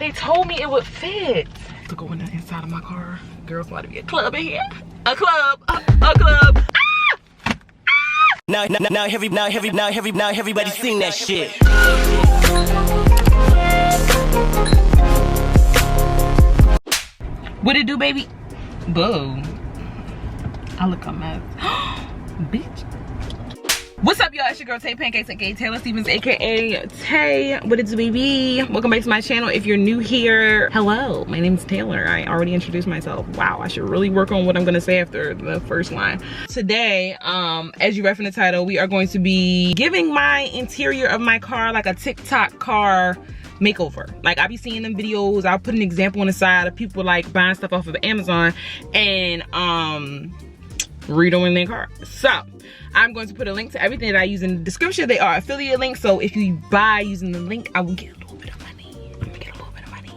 They told me it would fit. To go in the inside of my car. Girls want to be a club in here. A club. A club. Now everybody sing that shit. What it do, baby? Boo. I look a mess. Bitch. What's up, y'all? It's your girl TayPancakes, aka Taylor Stevens, aka Tay. What it do, baby? Welcome back to my channel. If you're new here, hello. My name is Taylor. I already introduced myself. Wow, I should really work on what I'm gonna say after the first line. Today, as you read from the title, we are going to be giving my interior of my car like a TikTok car makeover. Like, I be seeing them videos. I'll put an example on the side of people like buying stuff off of Amazon and redoing their car. So I'm going to put a link to everything that I use in the description. They are affiliate links, so if you buy using the link, I will get a little bit of money. I'm gonna get a little bit of money.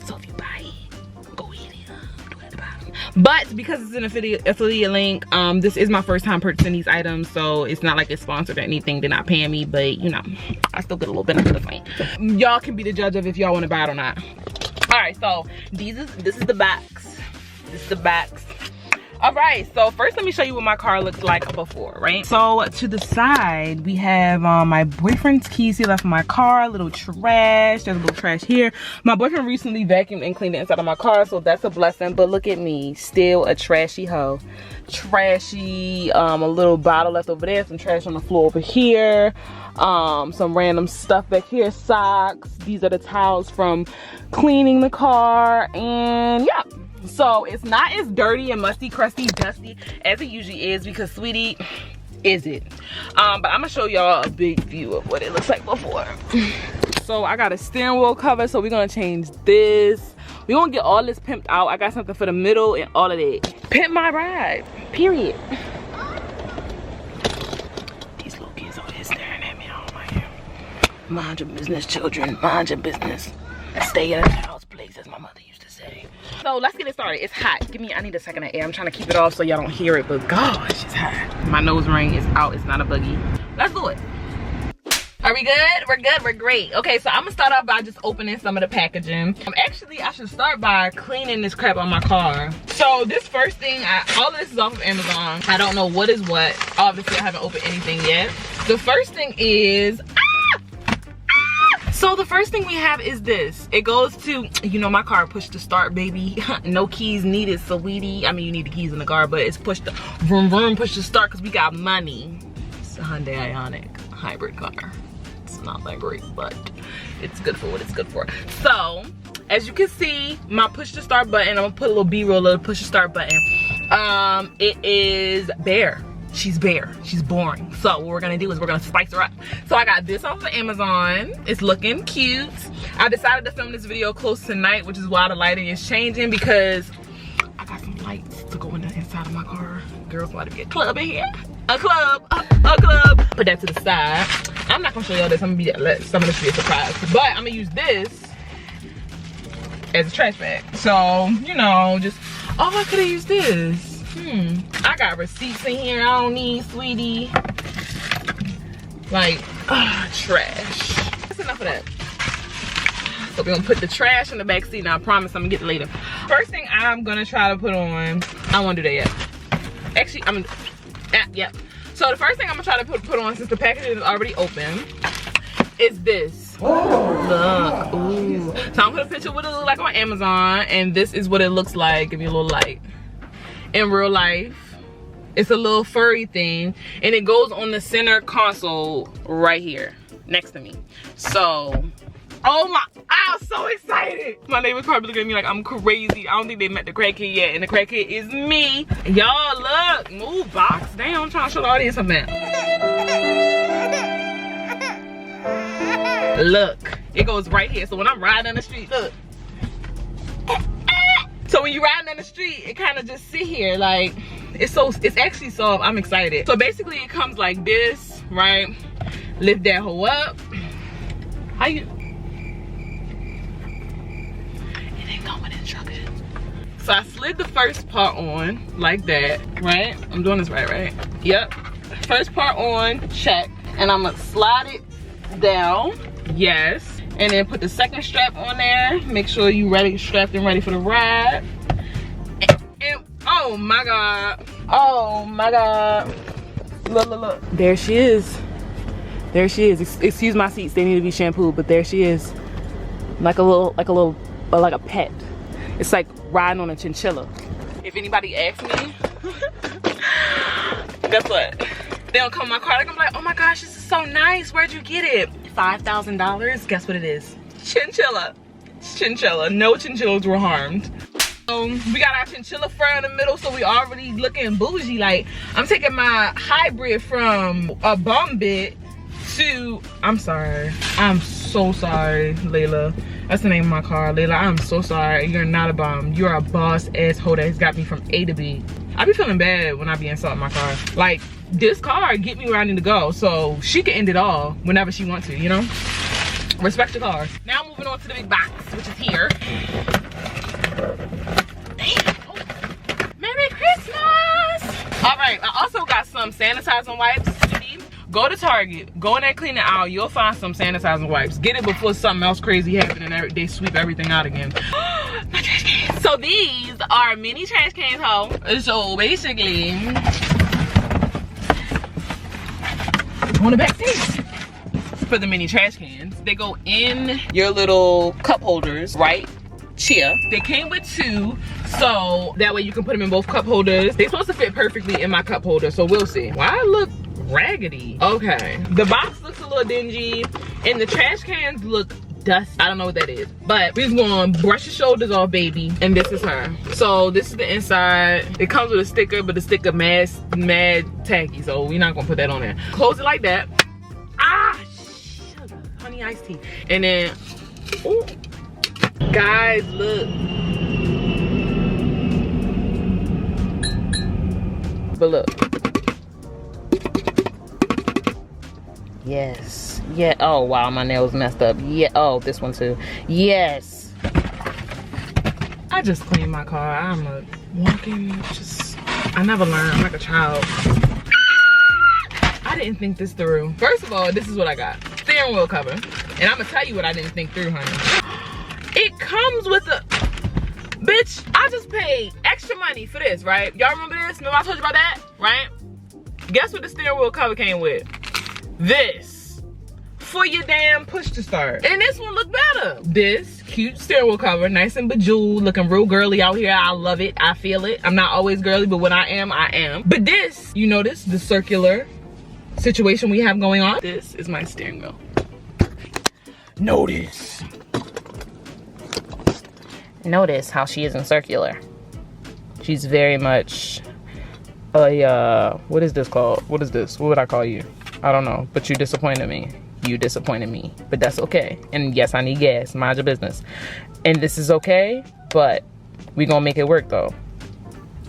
So if you buy it, go ahead and do it at the bottom. But because it's an affiliate link, this is my first time purchasing these items, so it's not like it's sponsored or anything. They're not paying me, but you know, I still get a little benefit of it. Y'all can be the judge of if y'all want to buy it or not. All right, so this is the box. This is the box. All right, so first let me show you what my car looks like before, right? So to the side, we have my boyfriend's keys he left in my car, a little trash. There's a little trash here. My boyfriend recently vacuumed and cleaned the inside of my car, so that's a blessing. But look at me, still a trashy hoe. Trashy, a little bottle left over there, some trash on the floor over here, some random stuff back here, socks. These are the towels from cleaning the car, and yeah. So it's not as dirty and musty, crusty, dusty as it usually is because, sweetie, is it? But I'm gonna show y'all a big view of what it looks like before. So I got a steering wheel cover, so we're gonna change this. We're gonna get all this pimped out. I got something for the middle and all of that. Pimp my ride, period. These little kids over here staring at me. I don't like it. Mind your business, children. Mind your business. Stay in a child's place, as my mother used to say. So let's get it started. It's hot. I need a second of air. I'm trying to keep it off so y'all don't hear it, but gosh, it's hot. My nose ring is out. It's not a buggy. Let's do it. Are we good? We're good. We're great. Okay, so I'm gonna start off by just opening some of the packaging. Actually, I should start by cleaning this crap on my car. So this first thing, all of this is off of Amazon. I don't know what is what. Obviously, I haven't opened anything yet. The first thing is, so the first thing we have is this. It goes to, you know, my car push to start, baby. No keys needed, sweetie. I mean, you need the keys in the car, but it's push to, vroom vroom, push to start because we got money. It's a Hyundai Ioniq hybrid car. It's not that great, but it's good for what it's good for. So, as you can see, my push to start button, I'm gonna put a little B-roll of the push to start button. It is bare. She's bare, she's boring. So what we're gonna do is we're gonna spice her up. So I got this off of Amazon. It's looking cute. I decided to film this video close to night, which is why the lighting is changing, because I got some lights to go in the inside of my car. Girls want to be a club in here. A club, a club. Put that to the side. I'm not gonna show y'all this. I'm gonna let some of this be a surprise. But I'm gonna use this as a trash bag. So, you know, just, oh, I could've used this. I got receipts in here I don't need, sweetie. Like, trash. That's enough of that. So we're gonna put the trash in the back seat. Now I promise I'm gonna get it later. First thing I'm gonna try to put on, I don't wanna do that yet. Actually, yep. So the first thing I'm gonna try to put on, since the packaging is already open, is this. Look, ooh. So I'm gonna picture what it looks like on Amazon, and this is what it looks like. Give me a little light. In real life, it's a little furry thing, and it goes on the center console right here next to me. So, oh my, I'm so excited. My neighbor's probably looking at me like I'm crazy. I don't think they met the crackhead yet, and the crackhead is me. Y'all, look, move box. Damn, I'm trying to show the audience something. Look, it goes right here. So when I'm riding down the street, look. So when you're riding down the street, it kind of just sit here like, it's actually soft. I'm excited. So basically it comes like this, right? Lift that hoe up. How you? It didn't come with instructions. So I slid the first part on like that, right? I'm doing this right? Yep. First part on, check. And I'm gonna slide it down, yes. And then put the second strap on there. Make sure you ready, strapped and ready for the ride. And oh my God. Oh my God. Look, look, look. There she is. There she is. Excuse my seats, they need to be shampooed, but there she is. Like a pet. It's like riding on a chinchilla. If anybody asks me, guess what? They don't come in my car, I'm like, oh my gosh, this is so nice. Where'd you get it? $5,000. Guess what it is? Chinchilla. It's chinchilla. No chinchillas were harmed. We got our chinchilla fur in the middle, so we already looking bougie. Like, I'm taking my hybrid from a bum bit to, I'm sorry. I'm so sorry, Layla. That's the name of my car, Layla. I'm so sorry. You're not a bum. You're a boss ass hoe that's got me from A to B. I be feeling bad when I be insulting my car. Like, this car get me where I need to go, so she can end it all whenever she wants to, you know? Respect your cars. Now moving on to the big box, which is here. Damn. Oh. Merry Christmas! All right, I also got some sanitizing wipes. Go to Target, go in that cleaning aisle, you'll find some sanitizing wipes. Get it before something else crazy happens and they sweep everything out again. My trash cans. So these are mini trash cans, ho. So basically, on the back seat for the mini trash cans, they go in your little cup holders, right? Chia. They came with 2, so that way you can put them in both cup holders. They're supposed to fit perfectly in my cup holder, so we'll see. Why I look raggedy? Okay, the box looks a little dingy and the trash cans look dusty. I don't know what that is, but we're just gonna brush your shoulders off, baby. And this is her. So this is the inside. It comes with a sticker, but the sticker mad tacky, so we're not gonna put that on there. Close it like that. Ah, sugar, honey iced tea. And then, ooh, guys, look. But look. Yes. Yeah. Oh wow, my nails messed up. Yeah. Oh, this one too. Yes. I just cleaned my car. I'm a walking. I never learned. I'm like a child. I didn't think this through. First of all, this is what I got. Steering wheel cover. And I'm gonna tell you what I didn't think through, honey. It comes with a. Bitch, I just paid extra money for this, right? Y'all remember this? Remember I told you about that, right? Guess what the steering wheel cover came with? This for your damn push to start. And this one look better. This cute steering wheel cover, nice and bejeweled, looking real girly out here. I love it. I feel it. I'm not always girly, but when I am, I am. But this, you notice the circular situation we have going on. This is my steering wheel. Notice how she isn't circular. She's very much what is this called? What is this? What would I call you? I don't know, but you disappointed me. You disappointed me, but that's okay. And yes, I need gas, mind your business. And this is okay, but we gonna make it work though.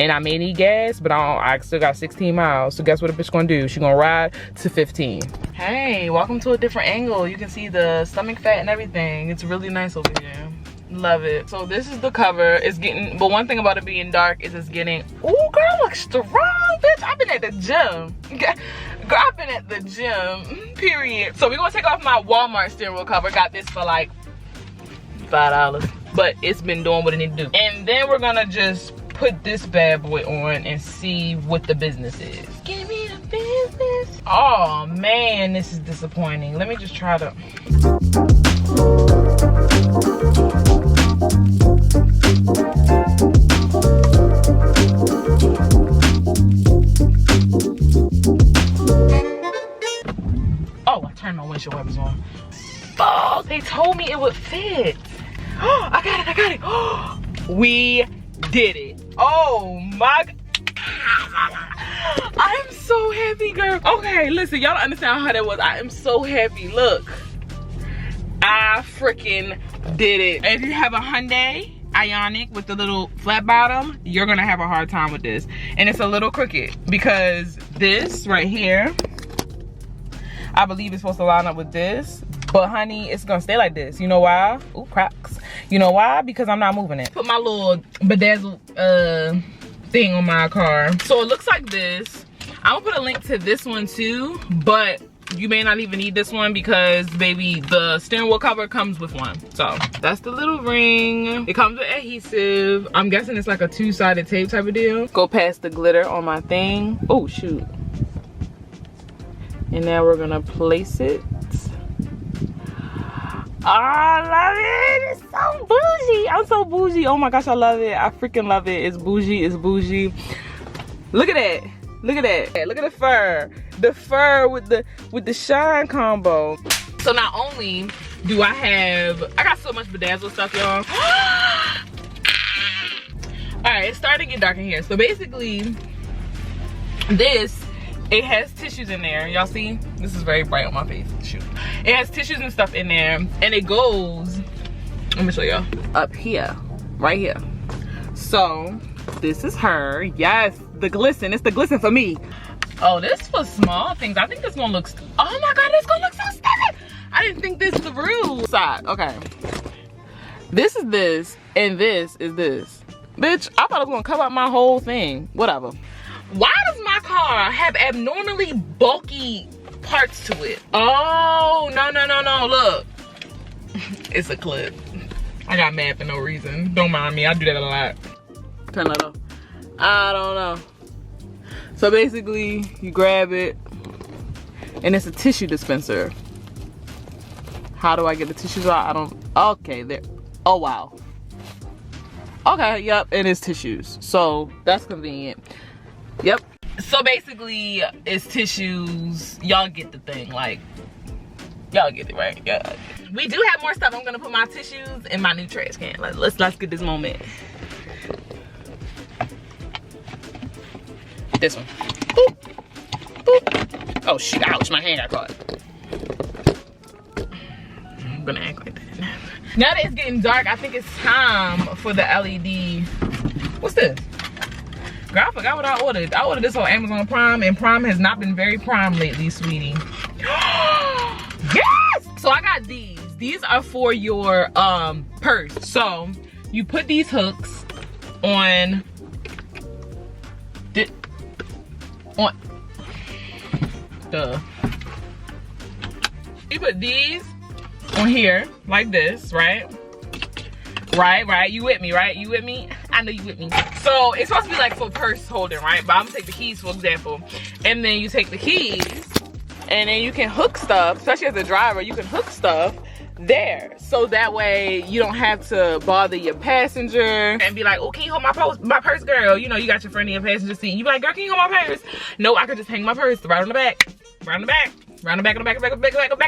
And I may need gas, but I still got 16 miles. So guess what a bitch gonna do? She gonna ride to 15. Hey, welcome to a different angle. You can see the stomach fat and everything. It's really nice over here. Love it. So this is the cover. It's getting, but one thing about it being dark is it's getting, oh girl, look strong, bitch. I've been at the gym. Girl, I've been at the gym, period. So we're gonna take off my Walmart steering wheel cover. Got this for like $5, but it's been doing what it need to do. And then we're gonna just put this bad boy on and see what the business is. Give me the business. Oh man, this is disappointing. Let me just try to. Oh, I turned my windshield wipers on. Oh, they told me it would fit. Oh, I got it. Oh, we did it. Oh my God. I'm so happy, girl. Okay, listen, y'all don't understand how that was. I am so happy. Look, I freaking did it. If you have a Hyundai Ioniq with the little flat bottom, you're gonna have a hard time with this. And it's a little crooked because this right here, I believe it's supposed to line up with this, but honey, it's gonna stay like this. You know why? Ooh, cracks. You know why? Because I'm not moving it. Put my little bedazzled thing on my car. So it looks like this. I'm gonna put a link to this one too, but you may not even need this one because baby, the steering wheel cover comes with one. So that's the little ring. It comes with adhesive. I'm guessing it's like a two-sided tape type of deal. Go past the glitter on my thing. Oh shoot. And now we're gonna place it. Oh, I love it. It's so bougie. I'm so bougie. Oh my gosh, I love it. I freaking love it. It's bougie. It's bougie. Look at that. Look at that. Look at the fur. The fur with the shine combo. So not only do I got so much bedazzle stuff, y'all. Alright, it's starting to get dark in here. So basically, it has tissues in there. Y'all see? This is very bright on my face. Shoot. It has tissues and stuff in there. And it goes, let me show y'all. Up here. Right here. So, this is her. Yes, the glisten. It's the glisten for me. Oh, this for small things. I think this one looks, oh my god, this gonna look so stupid. I didn't think this is the real side. Okay. This is this, and this is this. Bitch, I thought it was gonna cover up my whole thing. Whatever. Why does my car have abnormally bulky parts to it? Oh, no, look. It's a clip. I got mad for no reason. Don't mind me, I do that a lot. Turn that off. I don't know. So basically, you grab it, and it's a tissue dispenser. How do I get the tissues out? I don't, okay, there. Oh, wow. Okay, yep, and it's tissues. So that's convenient. Yep. So basically, it's tissues. Y'all get the thing, like, y'all get it, right? Yeah. We do have more stuff. I'm gonna put my tissues in my new trash can. Let's get this moment. This one. Boop. Boop. Oh shoot! Ouch! My hand got caught. I'm gonna act like that. Now that it's getting dark, I think it's time for the LED. What's this? Girl, I forgot what I ordered. I ordered this on Amazon Prime, and Prime has not been very Prime lately, sweetie. Yes! So I got these. These are for your purse. So you put these hooks on you put these on here like this, right? Right, you with me, right? You with me? I know you with me. So it's supposed to be like for purse holding, right? But I'm gonna take the keys for example. And then you take the keys and then you can hook stuff, especially as a driver, you can hook stuff there. So that way you don't have to bother your passenger and be like, oh, can you hold my purse, girl? You know, you got your friend in your passenger seat. You be like, girl, can you hold my purse? No, I could just hang my purse right on the back, right on the back. Round the back, back of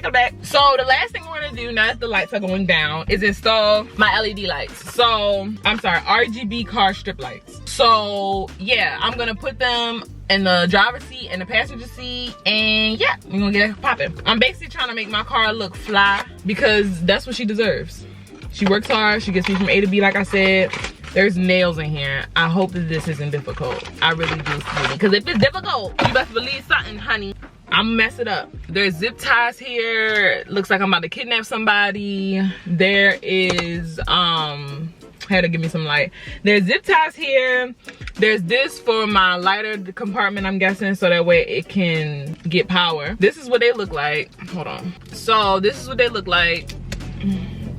the back. So the last thing we're gonna do now that the lights are going down is install my LED lights. So, I'm sorry, RGB car strip lights. So yeah, I'm gonna put them in the driver's seat and the passenger seat, and yeah, we're gonna get it popping. I'm basically trying to make my car look fly because that's what she deserves. She works hard, she gets me from A to B like I said. There's nails in here. I hope that this isn't difficult. I really do, sweetie. Because if it's difficult, you best believe something, honey. I'm mess it up. There's zip ties here. Looks like I'm about to kidnap somebody. There is, had to give me some light. There's zip ties here. There's this for my lighter compartment, I'm guessing, so that way it can get power. This is what they look like. Hold on. So this is what they look like.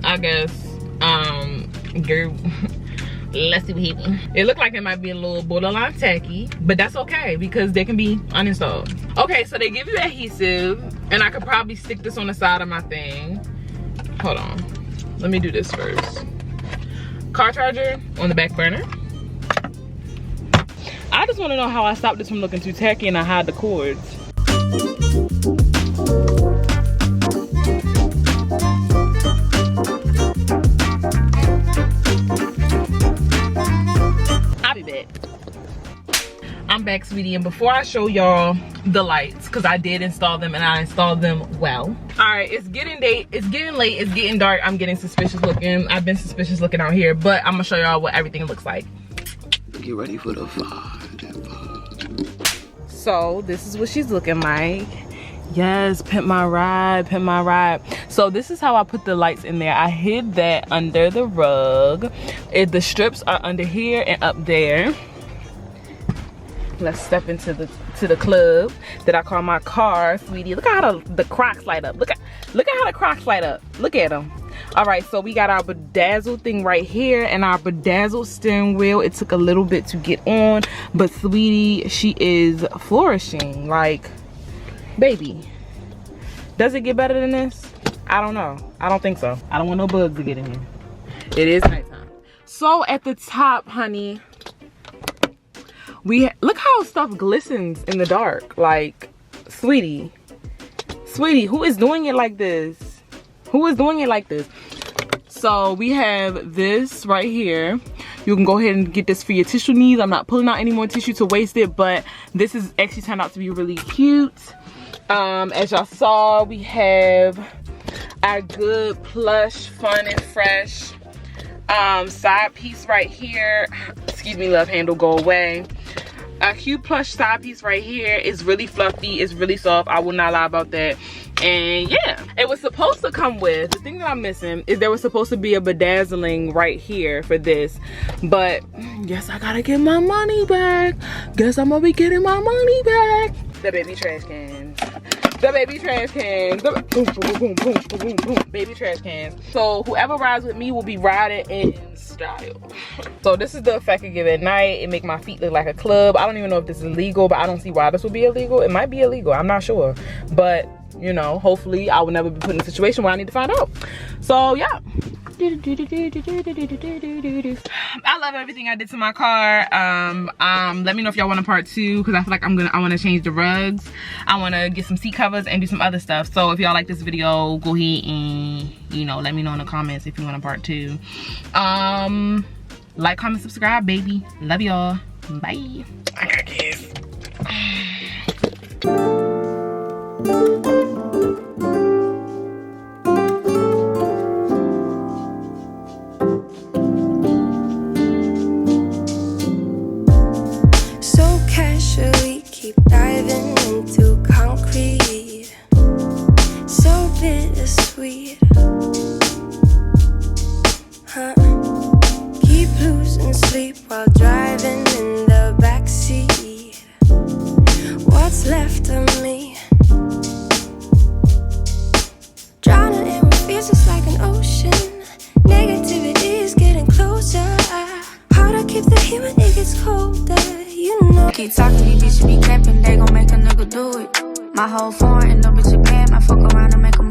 I guess, girl. Let's see what he means. It looked like it might be a little borderline tacky, but that's okay because they can be uninstalled. Okay, so they give you adhesive, and I could probably stick this on the side of my thing. Hold on. Let me do this first. Car charger on the back burner. I just want to know how I stop this from looking too tacky and I hide the cords. I'm back, sweetie, and before I show y'all the lights, because I did install them and I installed them well. All right, it's getting late, it's getting dark. I'm getting suspicious looking. I've been suspicious looking out here, but I'm gonna show y'all what everything looks like. Get ready for the fire. So this is what she's looking like. Yes, pimp my ride, pimp my ride. So this is how I put the lights in there. I hid that under the rug. The strips are under here and up there. Let's step into the to the club that I call my car, sweetie. Look at how the Crocs light up. Look at how the Crocs light up. Look at them. All right, so we got our bedazzled thing right here and our bedazzled steering wheel. It took a little bit to get on, but sweetie, she is flourishing. Like, baby, does it get better than this? I don't know. I don't think so. I don't want no bugs to get in here. It is nighttime. So at the top, honey, look how stuff glistens in the dark. Like, sweetie, who is doing it like this? Who is doing it like this? So we have this right here. You can go ahead and get this for your tissue needs. I'm not pulling out any more tissue to waste it, but this is actually turned out to be really cute. As y'all saw, we have our good plush, fun and fresh side piece right here. Excuse me, love handle, go away. A cute plush side piece right here is really fluffy. It's really soft. I will not lie about that. And yeah, it was supposed to come with, the thing that I'm missing is there was supposed to be a bedazzling right here for this, but guess I gotta get my money back. Guess I'm gonna be getting my money back. The baby trash cans. The baby trash cans. The boom, boom, boom, boom, boom, boom, baby trash cans. So whoever rides with me will be riding in style. So this is the effect I give at night. It make my feet look like a club. I don't even know if this is illegal, but I don't see why this would be illegal. It might be illegal, I'm not sure, but you know, hopefully I will never be put in a situation where I need to find out. So yeah, I love everything I did to my car. Let me know if y'all want a part 2, because I feel like I want to change the rugs. I want to get some seat covers and do some other stuff. So if y'all like this video, go ahead and, you know, let me know in the comments if you want a part 2. Like, comment, subscribe, baby. Love y'all. Bye. I got kids. So casually keep diving into concrete, so bittersweet, huh? Keep losing sleep while driving in the backseat. What's left of me? Drowning in what feels just like an ocean. Negativity is getting closer. Hard to keep the heat when it gets colder, you know. Keep talking to these bitches be capping, they gon' make a nigga do it. My whole foreign and no bitch a bad, I fuck around and make a